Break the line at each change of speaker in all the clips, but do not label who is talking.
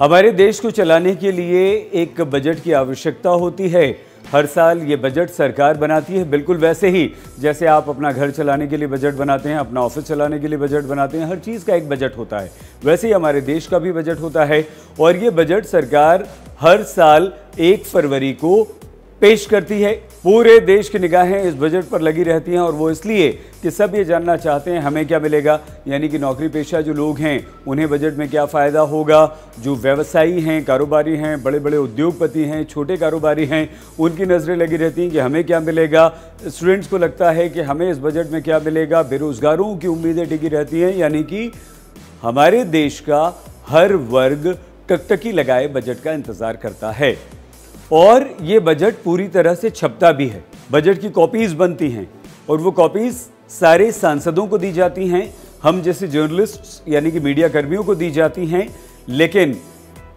हमारे देश को चलाने के लिए एक बजट की आवश्यकता होती है। हर साल ये बजट सरकार बनाती है, बिल्कुल वैसे ही जैसे आप अपना घर चलाने के लिए बजट बनाते हैं, अपना ऑफिस चलाने के लिए बजट बनाते हैं, हर चीज़ का एक बजट होता है। वैसे ही हमारे देश का भी बजट होता है और ये बजट सरकार हर साल 1 फरवरी को पेश करती है। पूरे देश की निगाहें इस बजट पर लगी रहती हैं और वो इसलिए कि सब ये जानना चाहते हैं हमें क्या मिलेगा, यानी कि नौकरी पेशा जो लोग हैं उन्हें बजट में क्या फ़ायदा होगा। जो व्यवसायी हैं, कारोबारी हैं, बड़े बड़े उद्योगपति हैं, छोटे कारोबारी हैं, उनकी नज़रें लगी रहती हैं कि हमें क्या मिलेगा। स्टूडेंट्स को लगता है कि हमें इस बजट में क्या मिलेगा। बेरोज़गारों की उम्मीदें टिकी रहती हैं, यानी कि हमारे देश का हर वर्ग टकटकी लगाए बजट का इंतज़ार करता है। और ये बजट पूरी तरह से छपता भी है। बजट की कॉपीज़ बनती हैं और वो कॉपीज़ सारे सांसदों को दी जाती हैं, हम जैसे जर्नलिस्ट यानी कि मीडिया कर्मियों को दी जाती हैं। लेकिन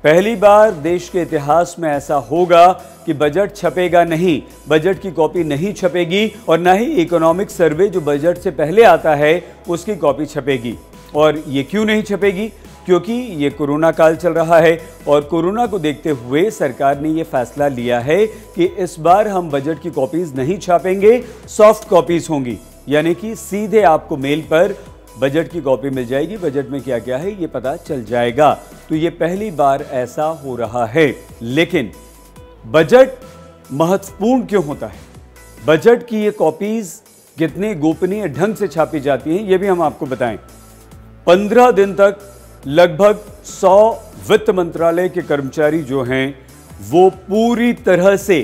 पहली बार देश के इतिहास में ऐसा होगा कि बजट छपेगा नहीं, बजट की कॉपी नहीं छपेगी और ना ही इकोनॉमिक सर्वे जो बजट से पहले आता है उसकी कॉपी छपेगी। और ये क्यों नहीं छपेगी? क्योंकि ये कोरोना काल चल रहा है और कोरोना को देखते हुए सरकार ने ये फैसला लिया है कि इस बार हम बजट की कॉपीज़ नहीं छापेंगे, सॉफ्ट कॉपीज़ होंगी, यानी कि सीधे आपको मेल पर बजट की कॉपी मिल जाएगी। बजट में क्या क्या है ये पता चल जाएगा। तो ये पहली बार ऐसा हो रहा है। लेकिन बजट महत्वपूर्ण क्यों होता है? बजट की ये कॉपीज़ कितने गोपनीय ढंग से छापी जाती हैं ये भी हम आपको बताएं। 15 दिन तक लगभग 100 वित्त मंत्रालय के कर्मचारी जो हैं वो पूरी तरह से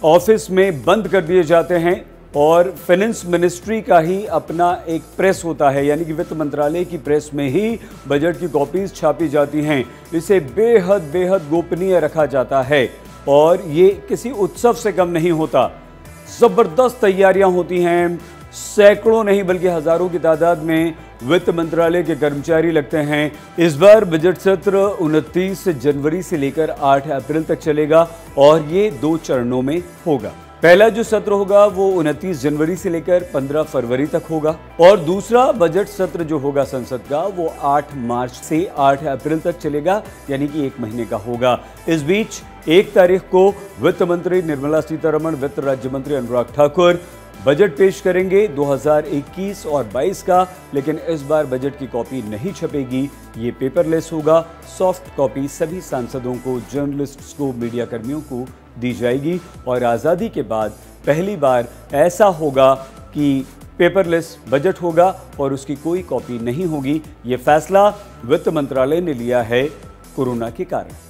ऑफिस में बंद कर दिए जाते हैं और फाइनेंस मिनिस्ट्री का ही अपना एक प्रेस होता है, यानी कि वित्त मंत्रालय की प्रेस में ही बजट की कॉपीज छापी जाती हैं। इसे बेहद गोपनीय रखा जाता है और ये किसी उत्सव से कम नहीं होता। ज़बरदस्त तैयारियां होती हैं, सैकड़ों नहीं बल्कि हजारों की तादाद में वित्त मंत्रालय के कर्मचारी लगते हैं। इस बार बजट सत्र 29 जनवरी से लेकर 8 अप्रैल तक चलेगा और ये 2 चरणों में होगा। पहला जो सत्र होगा वो 29 जनवरी से लेकर 15 फरवरी तक होगा और दूसरा बजट सत्र जो होगा संसद का वो 8 मार्च से 8 अप्रैल तक चलेगा, यानी कि 1 महीने का होगा। इस बीच 1 तारीख को वित्त मंत्री निर्मला सीतारमण, वित्त राज्य मंत्री अनुराग ठाकुर बजट पेश करेंगे 2021 और 22 का। लेकिन इस बार बजट की कॉपी नहीं छपेगी, ये पेपरलेस होगा। सॉफ्ट कॉपी सभी सांसदों को, जर्नलिस्ट्स को, मीडिया कर्मियों को दी जाएगी और आज़ादी के बाद पहली बार ऐसा होगा कि पेपरलेस बजट होगा और उसकी कोई कॉपी नहीं होगी। ये फैसला वित्त मंत्रालय ने लिया है कोरोना के कारण।